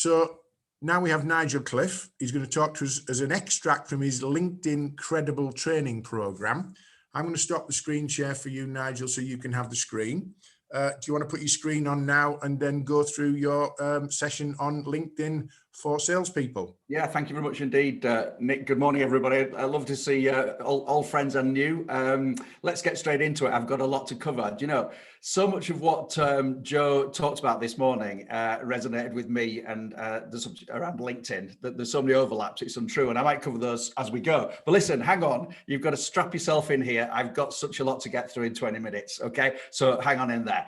So now we have Nigel Cliffe. He's going to talk to us as an extract from his LinkedIn Credible training program. I'm going to stop the screen share for you, Nigel, so you can have the screen. Do you want to put your screen on now and then go through your session on LinkedIn for salespeople? Yeah, thank you very much indeed, Nick. Good morning, everybody. I love to see old friends and new. Let's get straight into it. I've got a lot to cover. You know, so much of what Joe talked about this morning resonated with me, and the subject around LinkedIn. There's so many overlaps, it's untrue, and I might cover those as we go. But listen, hang on. You've got to strap yourself in here. I've got such a lot to get through in 20 minutes, okay? So hang on in there.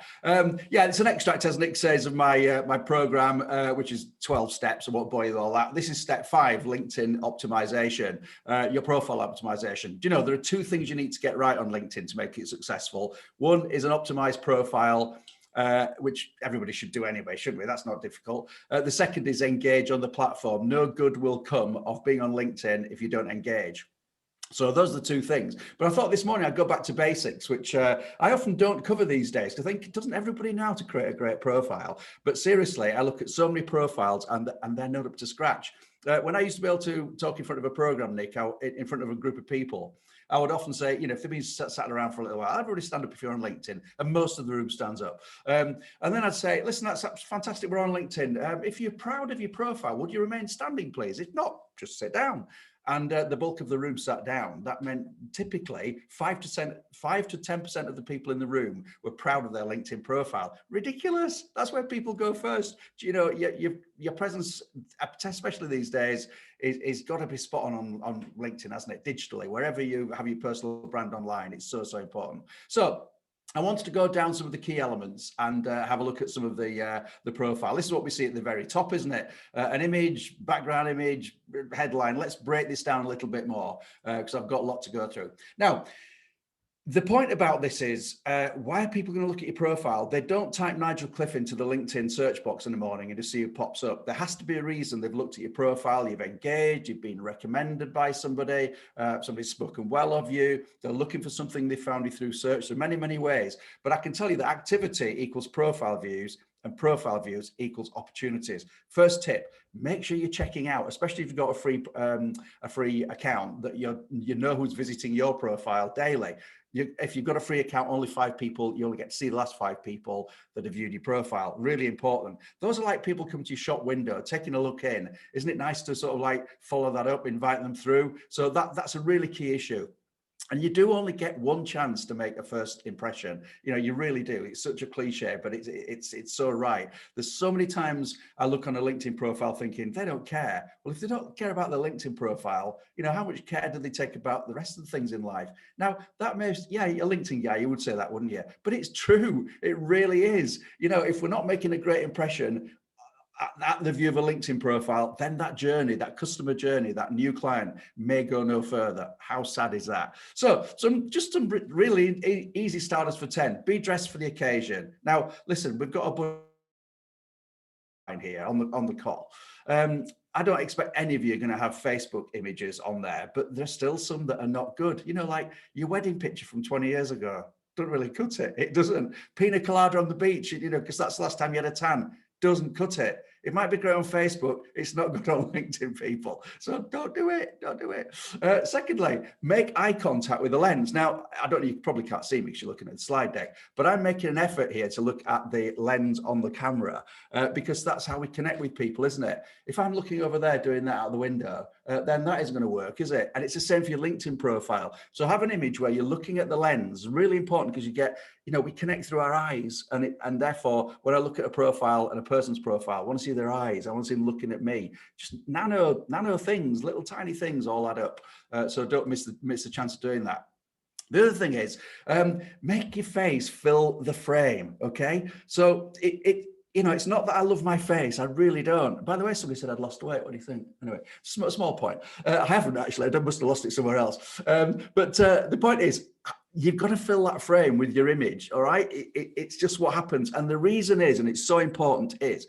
Yeah, it's an extract, as Nick says, of my my program, which is 12 steps. I won't bore you with all that. This is step 5, LinkedIn optimization, your profile optimization. Do you know, there are 2 things you need to get right on LinkedIn to make it successful. One is an optimized profile, which everybody should do anyway, shouldn't we? That's not difficult. The second is engage on the platform. No good will come of being on LinkedIn if you don't engage. So those are the 2 things. But I thought this morning I'd go back to basics, which I often don't cover these days. I think, doesn't everybody know how to create a great profile? But seriously, I look at so many profiles and they're not up to scratch. When I used to be able to talk in front of a program, Nick, in front of a group of people, I would often say, you know, if they've been sat around for a little while, everybody stand up if you're on LinkedIn, and most of the room stands up. And then I'd say, listen, that's fantastic, we're on LinkedIn. If you're proud of your profile, would you remain standing, please? If not, just sit down. And the bulk of the room sat down. That meant typically 5 to 10% of the people in the room were proud of their LinkedIn profile. Ridiculous. That's where people go first. You know, your presence, especially these days, is got to be spot on LinkedIn, hasn't it? Digitally, wherever you have your personal brand online, it's so important. So I wanted to go down some of the key elements and have a look at some of the profile. This is what we see at the very top, isn't it? An image, background image, headline. Let's break this down a little bit more because I've got a lot to go through. Now, the point about this is, why are people going to look at your profile? They don't type Nigel Cliffe into the LinkedIn search box in the morning and just see who pops up. There has to be a reason they've looked at your profile, you've engaged, you've been recommended by somebody, somebody's spoken well of you, they're looking for something they found you through search. There are many, many ways. But I can tell you that activity equals profile views, and profile views equals opportunities. First tip, make sure you're checking out, especially if you've got a free account, that you know who's visiting your profile daily. If you've got a free account, only 5 people, you only get to see the last 5 people that have viewed your profile. Really important. Those are like people coming to your shop window, taking a look in. Isn't it nice to sort of like follow that up, invite them through? So that's a really key issue. And you do only get one chance to make a first impression. You know, you really do. It's such a cliche, but it's so right. There's so many times I look on a LinkedIn profile thinking they don't care. Well, if they don't care about their LinkedIn profile, you know, how much care do they take about the rest of the things in life? Now, that may, yeah, a LinkedIn guy, you would say that, wouldn't you? But it's true. It really is. You know, if we're not making a great impression at the view of a LinkedIn profile, then that journey, that customer journey, that new client may go no further. How sad is that? So just some really easy starters for 10. Be dressed for the occasion. Now, listen, we've got a here on the call. I don't expect any of you are going to have Facebook images on there, but there's still some that are not good. You know, like your wedding picture from 20 years ago. Don't really cut it. It doesn't. Pina colada on the beach, you know, because that's the last time you had a tan. Doesn't cut it. It might be great on Facebook. It's not good on LinkedIn, people. So don't do it. Don't do it. Secondly, make eye contact with the lens. Now, I don't know, you probably can't see me because you're looking at the slide deck, but I'm making an effort here to look at the lens on the camera because that's how we connect with people, isn't it? If I'm looking over there doing that out the window, then that isn't going to work, is it? And it's the same for your LinkedIn profile. So have an image where you're looking at the lens. Really important because you get, you know, we connect through our eyes, and therefore, when I look at a profile and a person's profile, I want to see their eyes. I want to see them looking at me. Just nano things, little tiny things all add up. So don't miss the chance of doing that. The other thing is, make your face fill the frame. Okay, so you know, it's not that I love my face. I really don't. By the way, somebody said I'd lost weight. What do you think? Anyway, small point. I haven't actually. I must have lost it somewhere else. But the point is, you've got to fill that frame with your image, all right? It's just what happens. And the reason is, and it's so important, is,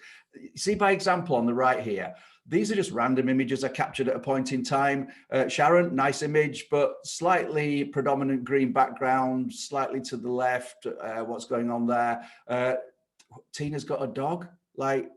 see by example on the right here, these are just random images I captured at a point in time. Sharon, nice image, but slightly predominant green background, slightly to the left. What's going on there? Tina's got a dog. Like,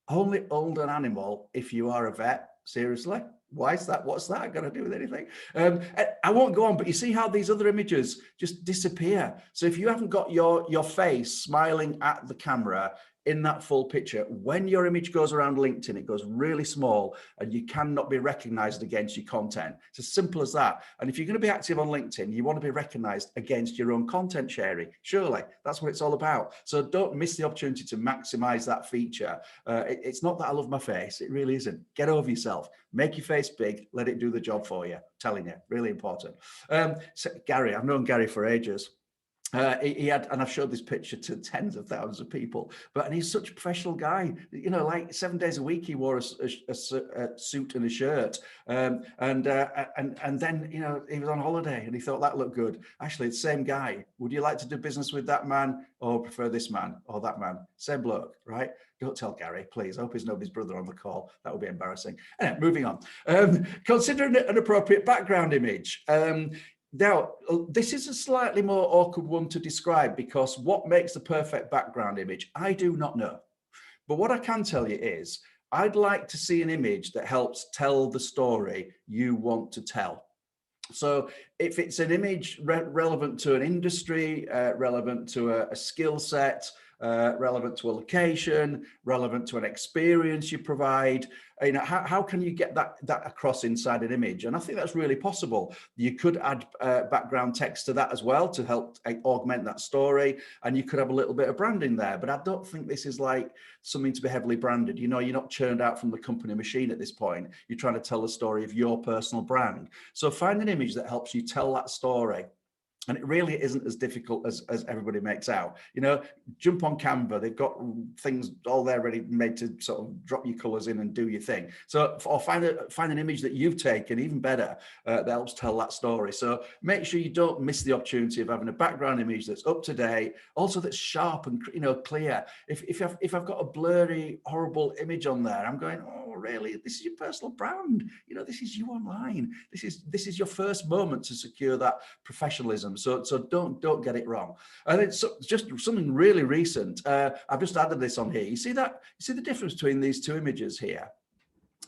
Only own an animal if you are a vet. Seriously? Why is that? What's that got to do with anything? I won't go on, but you see how these other images just disappear. So if you haven't got your face smiling at the camera in that full picture, when your image goes around LinkedIn, it goes really small and you cannot be recognized against your content. It's as simple as that. And if you're going to be active on LinkedIn, you want to be recognized against your own content sharing. Surely that's what it's all about. So don't miss the opportunity to maximize that feature. It's not that I love my face. It really isn't. Get over yourself. Make your face big. Let it do the job for you. I'm telling you, really important. So Gary, I've known Gary for ages. He had, and I've showed this picture to tens of thousands of people, and he's such a professional guy. You know, like 7 days a week, he wore a suit and a shirt, and then, you know, he was on holiday and he thought that looked good. Actually, it's the same guy. Would you like to do business with that man, or prefer this man or that man? Same bloke, right? Don't tell Gary, please. I hope he's nobody's brother on the call. That would be embarrassing. Anyway, moving on. Consider an appropriate background image. Now, this is a slightly more awkward one to describe, because what makes the perfect background image, I do not know. But what I can tell you is, I'd like to see an image that helps tell the story you want to tell. So if it's an image relevant to an industry, relevant to a skill set, relevant to a location, relevant to an experience you provide, you know, how can you get that across inside an image? And I think that's really possible. You could add background text to that as well to help augment that story, and you could have a little bit of branding there. But I don't think this is like something to be heavily branded. You know, you're not churned out from the company machine at this point. You're trying to tell the story of your personal brand. So find an image that helps you tell that story. And it really isn't as difficult as everybody makes out. You know, jump on Canva. They've got things all there ready made to sort of drop your colors in and do your thing. So, or find an image that you've taken, even better, that helps tell that story. So make sure you don't miss the opportunity of having a background image that's up to date, also that's sharp and, you know, clear. If I've got a blurry, horrible image on there, I'm going, oh, really? This is your personal brand. You know, this is you online. This is your first moment to secure that professionalism. So don't get it wrong. And it's just something really recent. I've just added this on here. You see that? You see the difference between these two images here?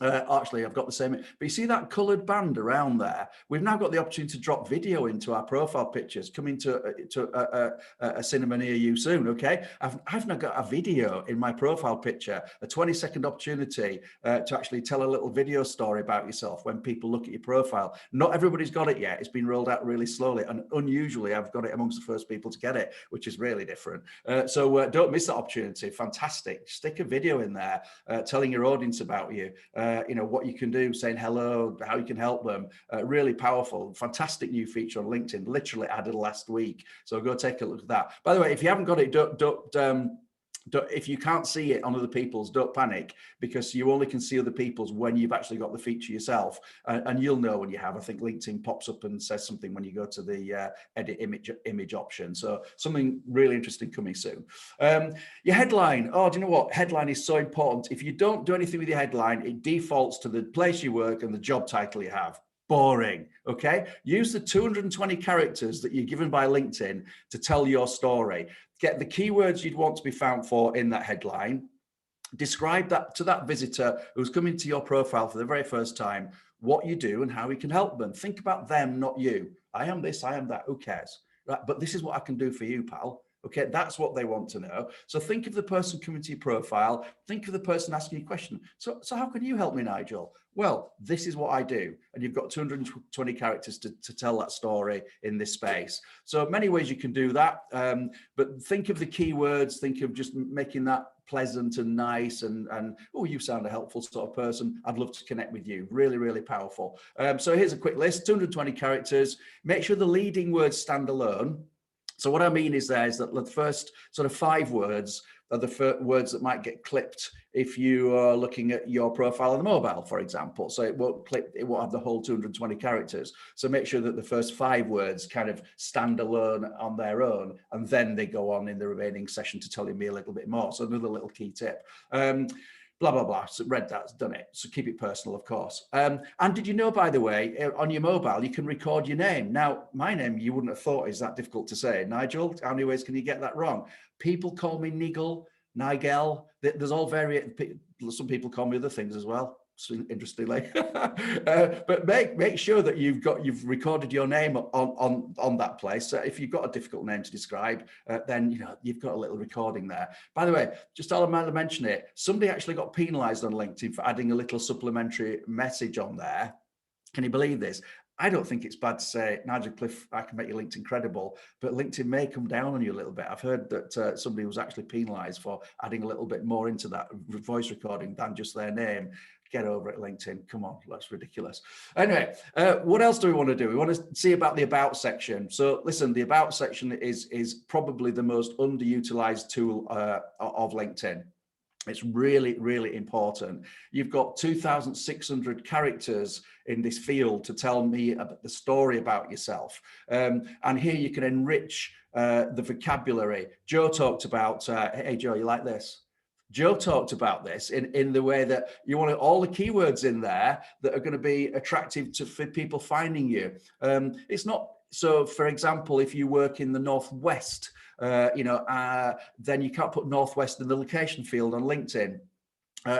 Actually, I've got the same, but you see that colored band around there? We've now got the opportunity to drop video into our profile pictures, coming to a cinema near you soon, okay? I've now got a video in my profile picture, a 20-second opportunity to actually tell a little video story about yourself when people look at your profile. Not everybody's got it yet. It's been rolled out really slowly, and unusually, I've got it amongst the first people to get it, which is really different. So don't miss that opportunity. Fantastic. Stick a video in there telling your audience about you. You know, what you can do, saying hello, how you can help them. Really powerful, fantastic new feature on LinkedIn, literally added last week. So go take a look at that. By the way, if you haven't got it, if you can't see it on other people's, don't panic, because you only can see other people's when you've actually got the feature yourself, and you'll know when you have. I think LinkedIn pops up and says something when you go to the edit image option. So something really interesting coming soon. Your headline. Oh, do you know what? Headline is so important. If you don't do anything with your headline, it defaults to the place you work and the job title you have. Boring. Okay, use the 220 characters that you're given by LinkedIn to tell your story. Get the keywords you'd want to be found for in that headline. Describe that to that visitor who's coming to your profile for the very first time, what you do and how you can help them. Think about them, not you. I am this, I am that, who cares? Right? But this is what I can do for you, pal. Okay, that's what they want to know. So think of the person coming to your profile. Think of the person asking you a question. So how can you help me, Nigel? Well, this is what I do. And you've got 220 characters to tell that story in this space. So many ways you can do that. But think of the keywords. Think of just making that pleasant and nice and oh, you sound a helpful sort of person. I'd love to connect with you. Really, really powerful. So here's a quick list, 220 characters. Make sure the leading words stand alone. So what I mean is that the first sort of 5 words are the words that might get clipped if you are looking at your profile on the mobile, for example. So it won't have the whole 220 characters. So make sure that the first 5 words kind of stand alone on their own, and then they go on in the remaining session to tell me a little bit more. So another little key tip. Blah, blah, blah. So read that, done it. So keep it personal, of course. And did you know, by the way, on your mobile, you can record your name. Now, my name, you wouldn't have thought is that difficult to say. Nigel, how many ways can you get that wrong? People call me Nigel. Nigel. There's all some people call me other things as well, interestingly. But make sure that you've recorded your name on that place. So if you've got a difficult name to describe, then you've got a little recording there. By the way, just I'll mention it. Somebody actually got penalised on LinkedIn for adding a little supplementary message on there. Can you believe this? I don't think it's bad to say, Nigel Cliffe, I can make your LinkedIn credible, but LinkedIn may come down on you a little bit. I've heard that somebody was actually penalised for adding a little bit more into that voice recording than just their name. Get over it, LinkedIn. Come on, that's ridiculous. Anyway, what else do we want to do? We want to see about the About section. So listen, the About section is probably the most underutilized tool of LinkedIn. It's really, really important. You've got 2,600 characters in this field to tell me about the story about yourself. And here you can enrich the vocabulary. Joe talked about, hey, Joe, you like this? Joe talked about this in the way that you want all the keywords in there that are going to be attractive for people finding you. It's not, so for example, if you work in the Northwest, then you can't put Northwest in the location field on LinkedIn.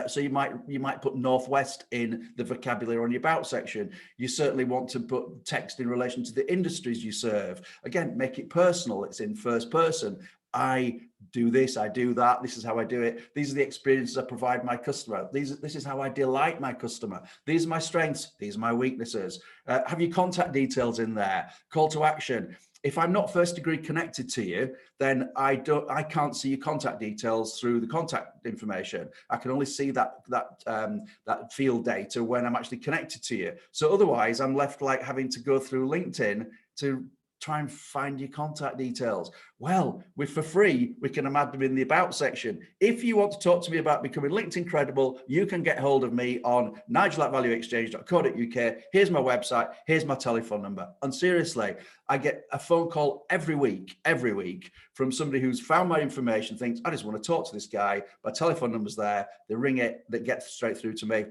So you might put Northwest in the vocabulary on your About section. You certainly want to put text in relation to the industries you serve. Again, make it personal. It's in first person. I do this, I do that, this is how I do it. These are the experiences I provide my customer. This is how I delight my customer. These are my strengths, these are my weaknesses. Have your contact details in there, call to action. If I'm not first degree connected to you, then I can't see your contact details through the contact information. I can only see that field data when I'm actually connected to you. So otherwise I'm left like having to go through LinkedIn to try and find your contact details. Well, for free, we can add them in the About section. If you want to talk to me about becoming LinkedIn credible, you can get hold of me on nigel@valueexchange.co.uk. Here's my website, here's my telephone number. And seriously, I get a phone call every week from somebody who's found my information, thinks, I just want to talk to this guy. My telephone number's there, they ring it, that gets straight through to me,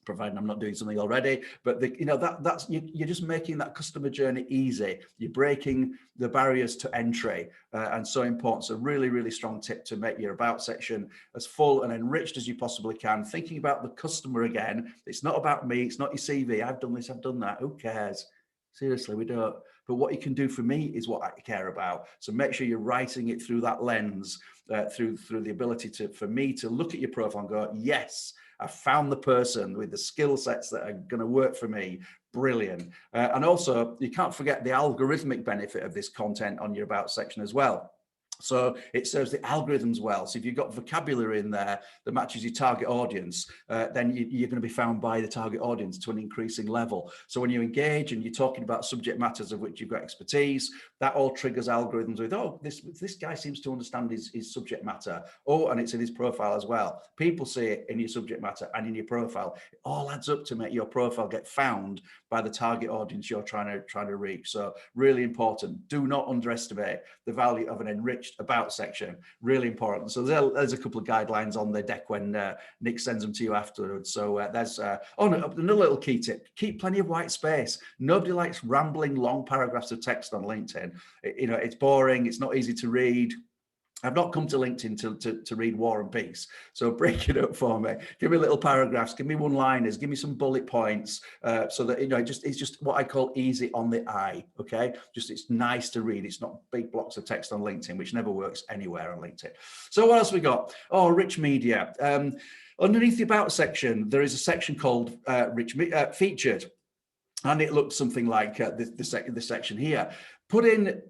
providing I'm not doing something already. But you're just making that customer journey easy. You're breaking the barriers to entry, and so important. So really, really strong tip to make your About section as full and enriched as you possibly can. Thinking about the customer again. It's not about me. It's not your CV. I've done this. I've done that. Who cares? Seriously, we don't. But what you can do for me is what I care about. So make sure you're writing it through that lens, through the ability for me to look at your profile and go, yes, I found the person with the skill sets that are going to work for me. Brilliant. And also, you can't forget the algorithmic benefit of this content on your About section as well. So it serves the algorithms well. So if you've got vocabulary in there that matches your target audience, then you're going to be found by the target audience to an increasing level. So when you engage and you're talking about subject matters of which you've got expertise, that all triggers algorithms with, oh, this guy seems to understand his subject matter. Oh, and it's in his profile as well. People see it in your subject matter and in your profile. It all adds up to make your profile get found by the target audience you're trying to reach. So really important. Do not underestimate the value of an enriched About section. Really important. So there's a couple of guidelines on the deck when Nick sends them to you afterwards. So there's another little key tip: keep plenty of white space. Nobody likes rambling long paragraphs of text on LinkedIn. It's boring. It's not easy to read. I've not come to LinkedIn to read War and Peace. So break it up for me. Give me little paragraphs, give me one-liners, give me some bullet points, so that it's just what I call easy on the eye. Okay, it's nice to read. It's not big blocks of text on LinkedIn, which never works anywhere on LinkedIn. So what else we got? Oh, rich media. Underneath the About section, there is a section called Featured. And it looks something like this section here. Put in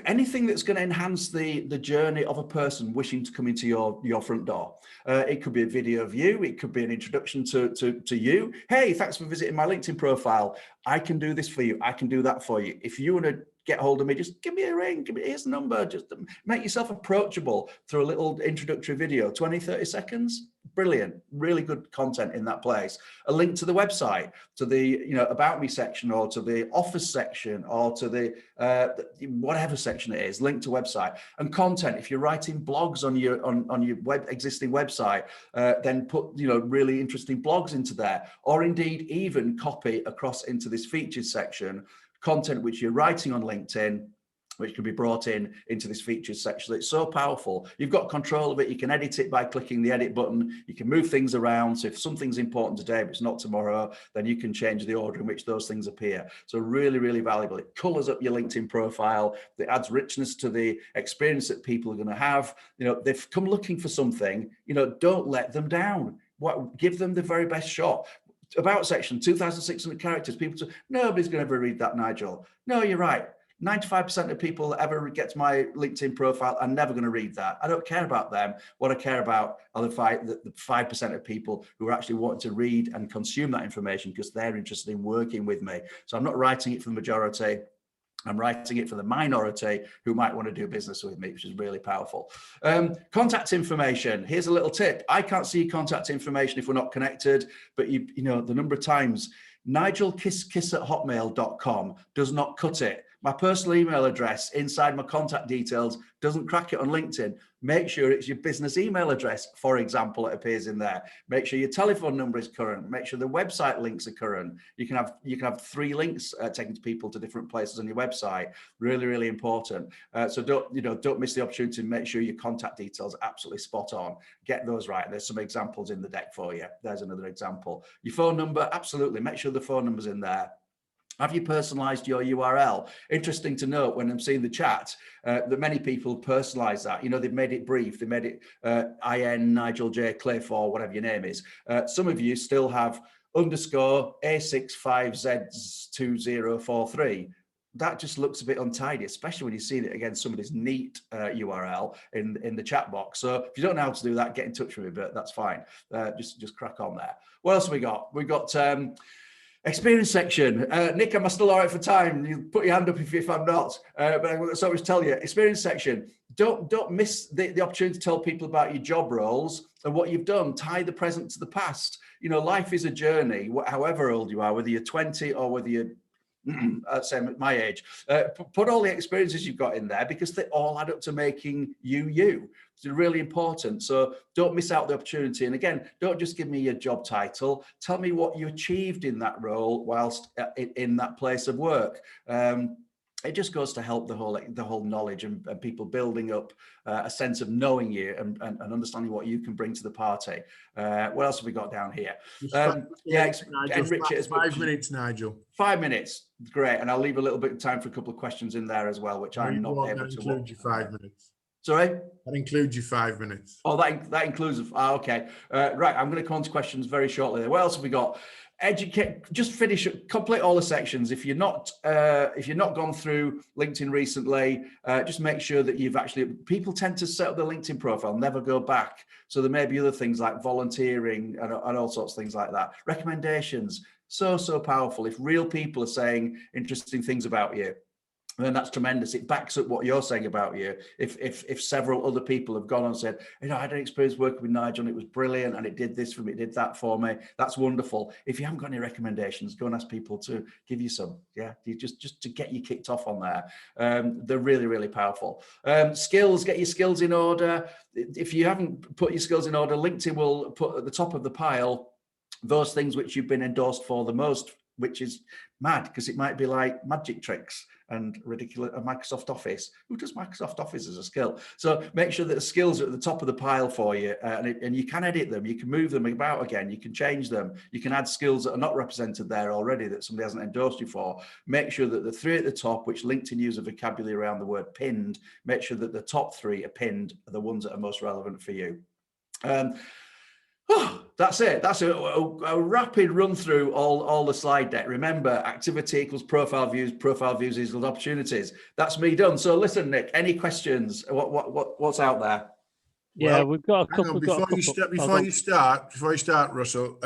anything that's going to enhance the journey of a person wishing to come into your front door. It could be a video of you. It could be an introduction to you. Hey, thanks for visiting my LinkedIn profile. I can do this for you. I can do that for you. If you want to get hold of me, just give me a ring. Here's the number. Just make yourself approachable through a little introductory video, 20, 30 seconds. Brilliant. Really good content in that place. A link to the website, to the About Me section, or to the Offers section, or to the whatever section it is. Link to website and content. If you're writing blogs on your existing website, then put really interesting blogs into there, or indeed even copy across into this featured section content which you're writing on LinkedIn. which can be brought into this features section. It's so powerful. You've got control of it. You can edit it by clicking the edit button. You can move things around. So if something's important today, but it's not tomorrow, then you can change the order in which those things appear. So really, really valuable. It colors up your LinkedIn profile. It adds richness to the experience that people are going to have. You know, they've come looking for something, you know, don't let them down. Give them the very best shot. About section, 2,600 characters. People say, nobody's going to ever read that, Nigel. No, you're right. 95% of people that ever get to my LinkedIn profile are never going to read that. I don't care about them. What I care about are the 5% of people who are actually wanting to read and consume that information because they're interested in working with me. So I'm not writing it for the majority. I'm writing it for the minority who might want to do business with me, which is really powerful. Contact information. Here's a little tip. I can't see contact information if we're not connected, but you know, the number of times nigelkiss@hotmail.com does not cut it. My personal email address inside my contact details doesn't crack it on LinkedIn. Make sure it's your business email address, for example, it appears in there. Make sure your telephone number is current. Make sure the website links are current. You can have 3 links taking people to different places on your website. Really, really important. So don't miss the opportunity to make sure your contact details are absolutely spot on. Get those right. There's some examples in the deck for you. There's another example. Your phone number, absolutely. Make sure the phone number's in there. Have you personalized your URL? Interesting to note when I'm seeing the chat that many people personalize that. You know, they've made it brief. They made it IN Nigel J Cliffe or whatever your name is. Some of you still have _ A65Z2043. That just looks a bit untidy, especially when you see it against somebody's neat URL in the chat box. So if you don't know how to do that, get in touch with me, but that's fine. Just crack on there. What else have we got? We've got experience section. Nick, am I still all right for time? You put your hand up if I'm not. But I'm going to always tell you, experience section. Don't miss the opportunity to tell people about your job roles and what you've done. Tie the present to the past. You know, life is a journey, however old you are, whether you're 20 or whether you're same at my age. Put all the experiences you've got in there because they all add up to making you. It's really important. So don't miss out the opportunity. And again, don't just give me your job title. Tell me what you achieved in that role whilst in that place of work. It just goes to help the whole knowledge and people building up a sense of knowing you and understanding what you can bring to the party. What else have we got down here? Nigel, 5 minutes, Nigel. 5 minutes, great. And I'll leave a little bit of time for a couple of questions in there as well, which I'm not able to. Include your 5 minutes. Sorry? That includes your 5 minutes. Oh, that includes. Okay. Right. I'm going to come on to questions very shortly. What else have we got? Educate. Just finish. Complete all the sections. If you're not gone through LinkedIn recently, just make sure that you've actually. People tend to set up their LinkedIn profile, never go back. So there may be other things like volunteering and all sorts of things like that. Recommendations. So powerful. If real people are saying interesting things about you, then that's tremendous. It backs up what you're saying about you. If several other people have gone and said, you know, I had an experience working with Nigel and it was brilliant and it did this for me, it did that for me, that's wonderful. If you haven't got any recommendations, go and ask people to give you some. Yeah, you just to get you kicked off on there. They're really, really powerful. Skills, get your skills in order. If you haven't put your skills in order, LinkedIn will put at the top of the pile those things which you've been endorsed for the most, which is mad because it might be like magic tricks and ridiculous. Microsoft Office. Who does Microsoft Office as a skill? So make sure that the skills are at the top of the pile for you, and you can edit them. You can move them about again. You can change them. You can add skills that are not represented there already that somebody hasn't endorsed you for. Make sure that the 3 at the top, which LinkedIn use a vocabulary around the word pinned, make sure that the top 3 are pinned, are the ones that are most relevant for you. That's it. That's a rapid run through all the slide deck. Remember, activity equals profile views equals opportunities. That's me done. So listen, Nick, any questions? What's out there? Yeah, well, we've got a couple. Before you start, Russell,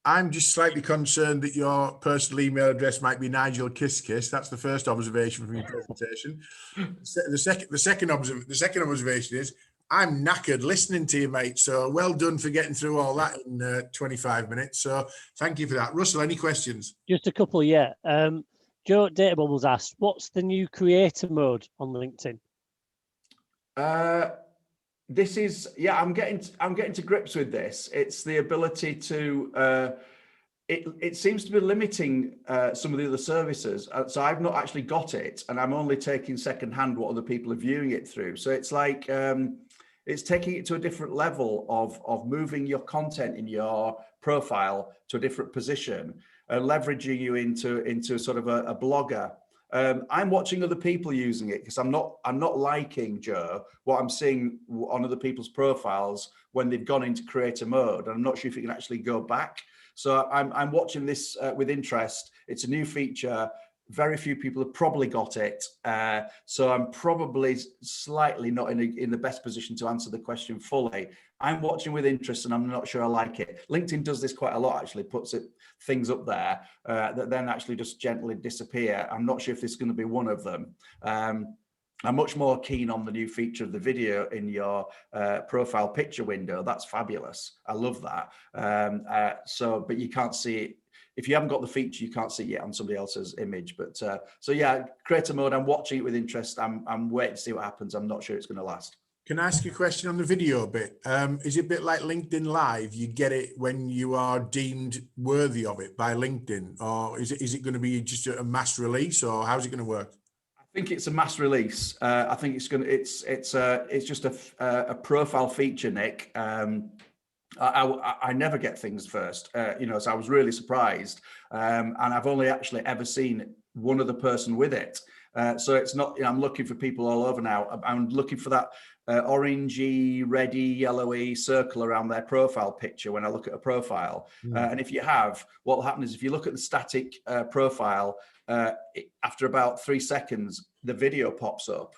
I'm just slightly concerned that your personal email address might be Nigel Kiss. That's the first observation from your presentation. The second observation is I'm knackered listening to you, mate. So well done for getting through all that in 25 minutes. So thank you for that. Russell, any questions? Just a couple, yeah. Joe Data Bubbles asked, what's the new creator mode on LinkedIn? This is, I'm getting to grips with this. It's the ability to it seems to be limiting some of the other services. So I've not actually got it, and I'm only taking secondhand what other people are viewing it through. So it's like it's taking it to a different level of moving your content in your profile to a different position, leveraging you into sort of a blogger. I'm watching other people using it because I'm not liking, Joe, what I'm seeing on other people's profiles when they've gone into creator mode. And I'm not sure if you can actually go back. So I'm watching this with interest. It's a new feature. Very few people have probably got it. So I'm probably slightly not in the best position to answer the question fully. I'm watching with interest and I'm not sure I like it. LinkedIn does this quite a lot, actually, puts things up there that then actually just gently disappear. I'm not sure if this is going to be one of them. I'm much more keen on the new feature of the video in your profile picture window. That's fabulous. I love that. But you can't see it. If you haven't got the feature, you can't see it yet on somebody else's image. But so yeah, creator mode, I'm watching it with interest. I'm waiting to see what happens. I'm not sure it's going to last. Can I ask you a question on the video bit? Is it a bit like LinkedIn Live? You get it when you are deemed worthy of it by LinkedIn, or is it going to be just a mass release, or how's it going to work? I think it's a mass release. I think it's just a profile feature, Nick. I never get things first, so I was really surprised. And I've only actually ever seen one other person with it. So it's not, I'm looking for people all over now. I'm looking for that orangey, reddy, yellowy circle around their profile picture when I look at a profile. And if you have, what will happen is if you look at the static profile, after about 3 seconds, the video pops up.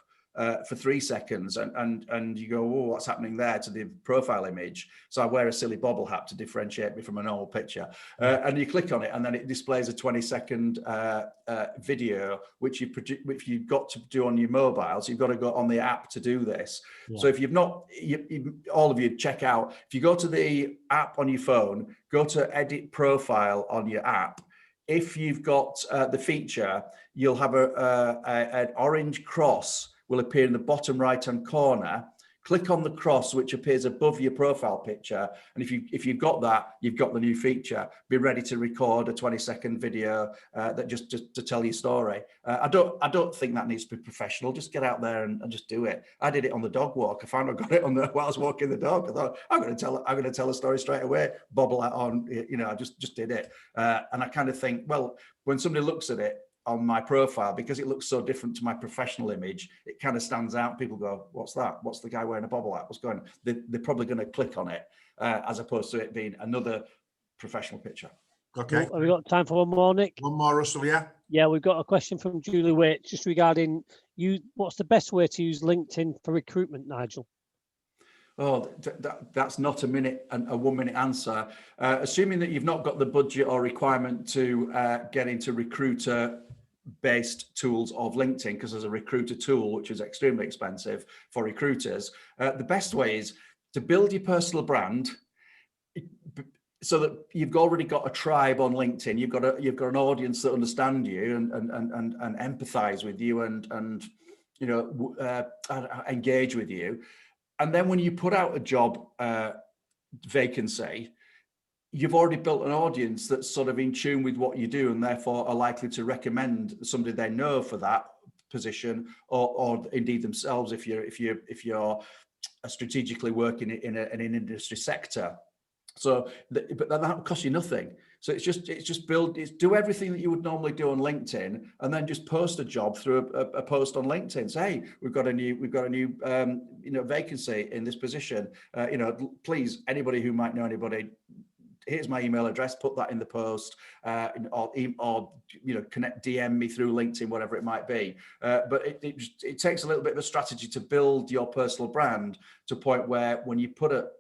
For 3 seconds and you go, oh, what's happening there to the profile image? So I wear a silly bobble hat to differentiate me from a normal picture. And you click on it and then it displays a 20-second video, which you've got to do on your mobile. So you've got to go on the app to do this. Yeah. So if you've not, all of you check out, if you go to the app on your phone, go to edit profile on your app. If you've got the feature, you'll have an orange cross will appear in the bottom right-hand corner. Click on the cross, which appears above your profile picture. And if you've got that, you've got the new feature. Be ready to record a 20-second video that just to tell your story. I don't think that needs to be professional. Just get out there and just do it. I did it on the dog walk. I found I got it while I was walking the dog. I thought I'm going to tell a story straight away. Bobble that on. I just did it. And I kind of think, well, when somebody looks at it on my profile, because it looks so different to my professional image, it kind of stands out. People go, what's that? What's the guy wearing a bobble hat? What's going on? They're probably going to click on it as opposed to it being another professional picture. Okay. Have we got time for one more, Nick? One more, Russell, yeah? Yeah, we've got a question from Julie Waite just regarding what's the best way to use LinkedIn for recruitment, Nigel? Oh, that's not a 1 minute answer. Assuming that you've not got the budget or requirement to get into recruiter-based tools of LinkedIn, because there's a recruiter tool which is extremely expensive for recruiters. The best way is to build your personal brand so that you've already got a tribe on LinkedIn. You've got an audience that understand you and empathize with you and engage with you. And then when you put out a job vacancy, you've already built an audience that's sort of in tune with what you do and therefore are likely to recommend somebody they know for that position, or indeed themselves if you're strategically working in an industry sector. So, but that costs you nothing. So it's just do everything that you would normally do on LinkedIn, and then just post a job through a post on LinkedIn. Say, hey, we've got a new vacancy in this position. Please, anybody who might know anybody, here's my email address, put that in the post, or connect, DM me through LinkedIn, whatever it might be. But it takes a little bit of a strategy to build your personal brand to a point where when you put a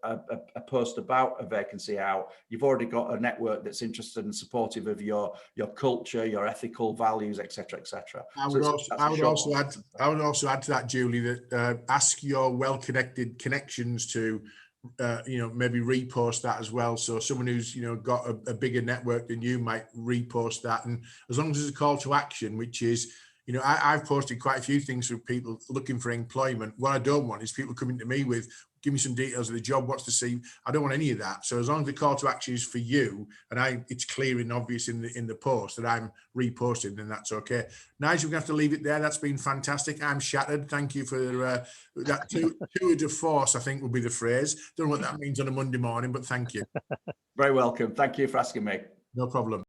post about a vacancy out, you've already got a network that's interested and supportive of your culture, your ethical values, etc., etc. I would also add to that, Julie, that ask your well-connected connections to maybe repost that as well. So someone who's got a bigger network than you might repost that, and as long as there's a call to action, which is I've posted quite a few things for people looking for employment. What I don't want is people coming to me with, give me some details of the job, what's the CV. I don't want any of that. So as long as the call to action is for you, and it's clear and obvious in the post that I'm reposting, then that's okay. Nigel, we're gonna have to leave it there. That's been fantastic. I'm shattered. Thank you for that tour de force, I think would be the phrase. Don't know what that means on a Monday morning, but thank you. Very welcome. Thank you for asking me. No problem.